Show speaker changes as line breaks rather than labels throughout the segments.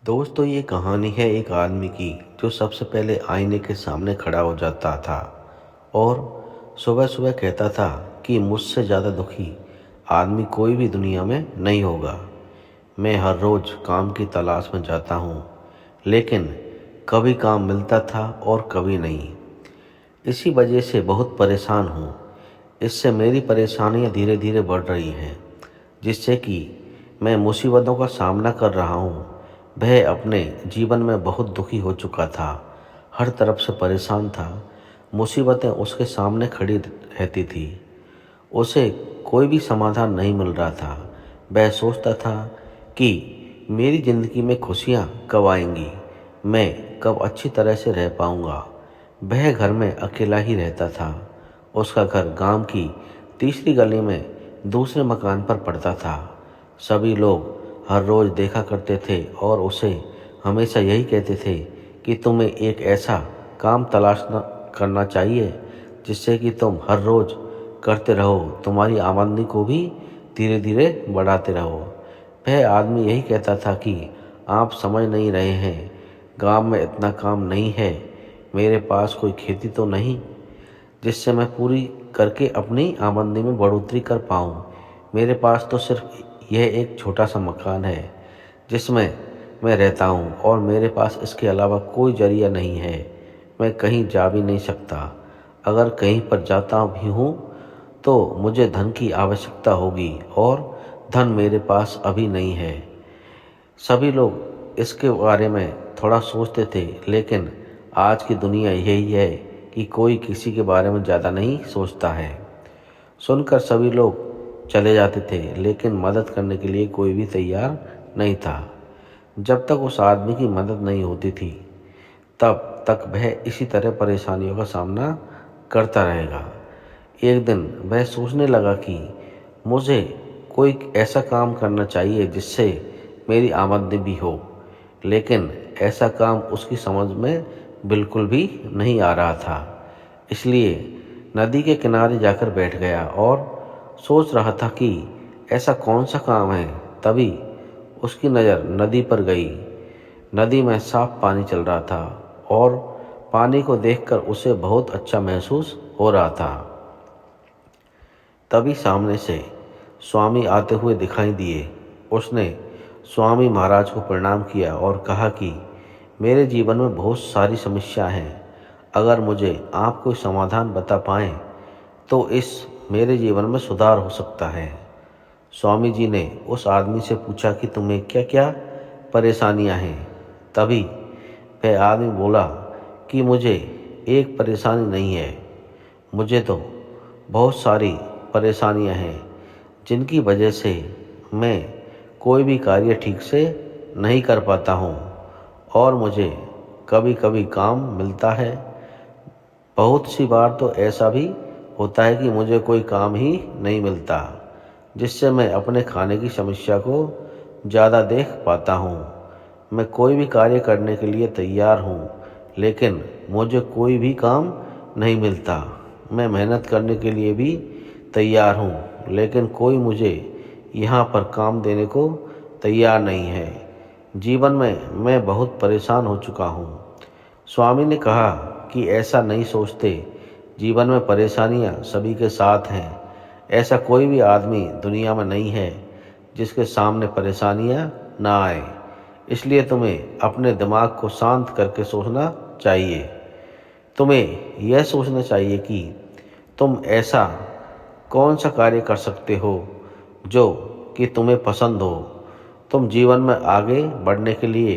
दोस्तों ये कहानी है एक आदमी की जो सबसे पहले आईने के सामने खड़ा हो जाता था और सुबह सुबह कहता था कि मुझसे ज़्यादा दुखी आदमी कोई भी दुनिया में नहीं होगा। मैं हर रोज़ काम की तलाश में जाता हूँ, लेकिन कभी काम मिलता था और कभी नहीं। इसी वजह से बहुत परेशान हूँ। इससे मेरी परेशानियाँ धीरे धीरे बढ़ रही हैं, जिससे कि मैं मुसीबतों का सामना कर रहा हूँ। वह अपने जीवन में बहुत दुखी हो चुका था, हर तरफ से परेशान था। मुसीबतें उसके सामने खड़ी रहती थी, उसे कोई भी समाधान नहीं मिल रहा था। वह सोचता था कि मेरी ज़िंदगी में खुशियाँ कब आएंगी, मैं कब अच्छी तरह से रह पाऊँगा। वह घर में अकेला ही रहता था। उसका घर गांव की तीसरी गली में दूसरे मकान पर पड़ता था। सभी लोग हर रोज़ देखा करते थे और उसे हमेशा यही कहते थे कि तुम्हें एक ऐसा काम तलाश करना चाहिए जिससे कि तुम हर रोज़ करते रहो, तुम्हारी आमदनी को भी धीरे धीरे बढ़ाते रहो। वह आदमी यही कहता था कि आप समझ नहीं रहे हैं, गांव में इतना काम नहीं है, मेरे पास कोई खेती तो नहीं जिससे मैं पूरी करके अपनी आमदनी में बढ़ोतरी कर पाऊँ। मेरे पास तो सिर्फ यह एक छोटा सा मकान है जिसमें मैं रहता हूँ और मेरे पास इसके अलावा कोई जरिया नहीं है। मैं कहीं जा भी नहीं सकता। अगर कहीं पर जाता भी हूँ तो मुझे धन की आवश्यकता होगी और धन मेरे पास अभी नहीं है। सभी लोग इसके बारे में थोड़ा सोचते थे, लेकिन आज की दुनिया यही है कि कोई किसी के बारे में ज़्यादा नहीं सोचता है। सुनकर सभी लोग चले जाते थे, लेकिन मदद करने के लिए कोई भी तैयार नहीं था। जब तक उस आदमी की मदद नहीं होती थी, तब तक वह इसी तरह परेशानियों का सामना करता रहेगा। एक दिन वह सोचने लगा कि मुझे कोई ऐसा काम करना चाहिए जिससे मेरी आमदनी भी हो, लेकिन ऐसा काम उसकी समझ में बिल्कुल भी नहीं आ रहा था। इसलिए नदी के किनारे जाकर बैठ गया और सोच रहा था कि ऐसा कौन सा काम है। तभी उसकी नज़र नदी पर गई। नदी में साफ पानी चल रहा था और पानी को देखकर उसे बहुत अच्छा महसूस हो रहा था। तभी सामने से स्वामी आते हुए दिखाई दिए। उसने स्वामी महाराज को प्रणाम किया और कहा कि मेरे जीवन में बहुत सारी समस्या हैं। अगर मुझे आप कोई समाधान बता पाएँ तो इस मेरे जीवन में सुधार हो सकता है। स्वामी जी ने उस आदमी से पूछा कि तुम्हें क्या क्या परेशानियां हैं। तभी वह आदमी बोला कि मुझे एक परेशानी नहीं है, मुझे तो बहुत सारी परेशानियां हैं जिनकी वजह से मैं कोई भी कार्य ठीक से नहीं कर पाता हूँ और मुझे कभी कभी काम मिलता है। बहुत सी बार तो ऐसा भी होता है कि मुझे कोई काम ही नहीं मिलता, जिससे मैं अपने खाने की समस्या को ज़्यादा देख पाता हूँ। मैं कोई भी कार्य करने के लिए तैयार हूँ, लेकिन मुझे कोई भी काम नहीं मिलता। मैं मेहनत करने के लिए भी तैयार हूँ, लेकिन कोई मुझे यहाँ पर काम देने को तैयार नहीं है। जीवन में मैं बहुत परेशान हो चुका हूँ। स्वामी ने कहा कि ऐसा नहीं सोचते, जीवन में परेशानियाँ सभी के साथ हैं। ऐसा कोई भी आदमी दुनिया में नहीं है जिसके सामने परेशानियाँ ना आए। इसलिए तुम्हें अपने दिमाग को शांत करके सोचना चाहिए। तुम्हें यह सोचना चाहिए कि तुम ऐसा कौन सा कार्य कर सकते हो जो कि तुम्हें पसंद हो। तुम जीवन में आगे बढ़ने के लिए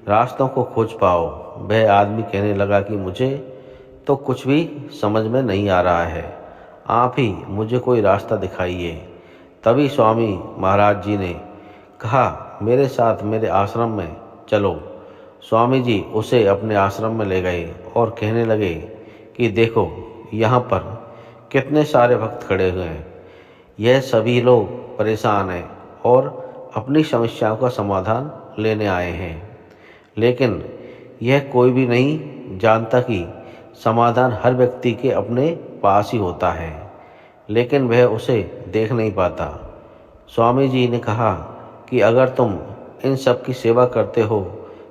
रास्तों को खोज पाओ। वह आदमी कहने लगा कि मुझे तो कुछ भी समझ में नहीं आ रहा है, आप ही मुझे कोई रास्ता दिखाइए। तभी स्वामी महाराज जी ने कहा मेरे साथ मेरे आश्रम में चलो। स्वामी जी उसे अपने आश्रम में ले गए और कहने लगे कि देखो यहाँ पर कितने सारे भक्त खड़े हुए हैं। यह सभी लोग परेशान हैं और अपनी समस्याओं का समाधान लेने आए हैं, लेकिन यह कोई भी नहीं जानता कि समाधान हर व्यक्ति के अपने पास ही होता है, लेकिन वह उसे देख नहीं पाता। स्वामी जी ने कहा कि अगर तुम इन सब की सेवा करते हो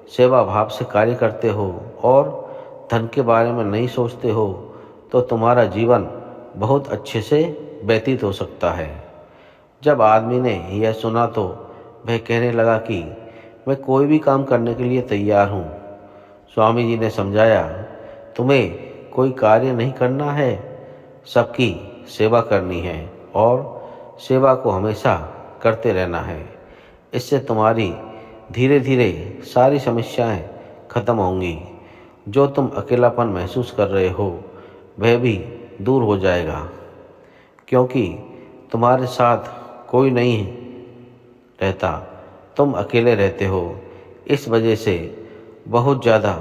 सेवा भाव से कार्य करते हो और धन के बारे में नहीं सोचते हो तो तुम्हारा जीवन बहुत अच्छे से व्यतीत हो सकता है। जब आदमी ने यह सुना तो वह कहने लगा कि मैं कोई भी काम करने के लिए तैयार हूँ। स्वामी जी ने समझाया, तुम्हें कोई कार्य नहीं करना है, सबकी सेवा करनी है और सेवा को हमेशा करते रहना है। इससे तुम्हारी धीरे धीरे सारी समस्याएं खत्म होंगी। जो तुम अकेलापन महसूस कर रहे हो वह भी दूर हो जाएगा, क्योंकि तुम्हारे साथ कोई नहीं रहता, तुम अकेले रहते हो। इस वजह से बहुत ज़्यादा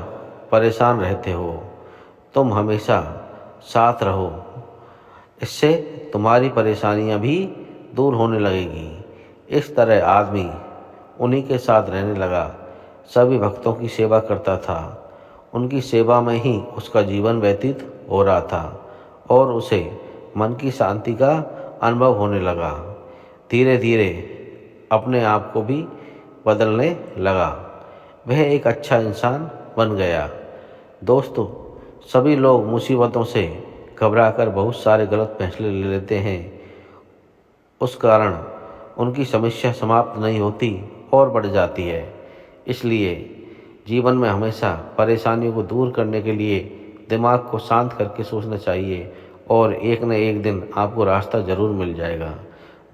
परेशान रहते हो। तुम हमेशा साथ रहो, इससे तुम्हारी परेशानियां भी दूर होने लगेगी। इस तरह आदमी उन्हीं के साथ रहने लगा, सभी भक्तों की सेवा करता था। उनकी सेवा में ही उसका जीवन व्यतीत हो रहा था और उसे मन की शांति का अनुभव होने लगा। धीरे धीरे अपने आप को भी बदलने लगा। वह एक अच्छा इंसान बन गया। दोस्तों, सभी लोग मुसीबतों से घबराकर बहुत सारे गलत फैसले ले लेते हैं। उस कारण उनकी समस्या समाप्त नहीं होती और बढ़ जाती है। इसलिए जीवन में हमेशा परेशानियों को दूर करने के लिए दिमाग को शांत करके सोचना चाहिए और एक न एक दिन आपको रास्ता ज़रूर मिल जाएगा।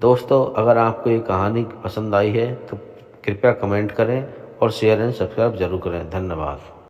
दोस्तों, अगर आपको ये कहानी पसंद आई है तो कृपया कमेंट करें और शेयर एंड सब्सक्राइब जरूर करें। धन्यवाद।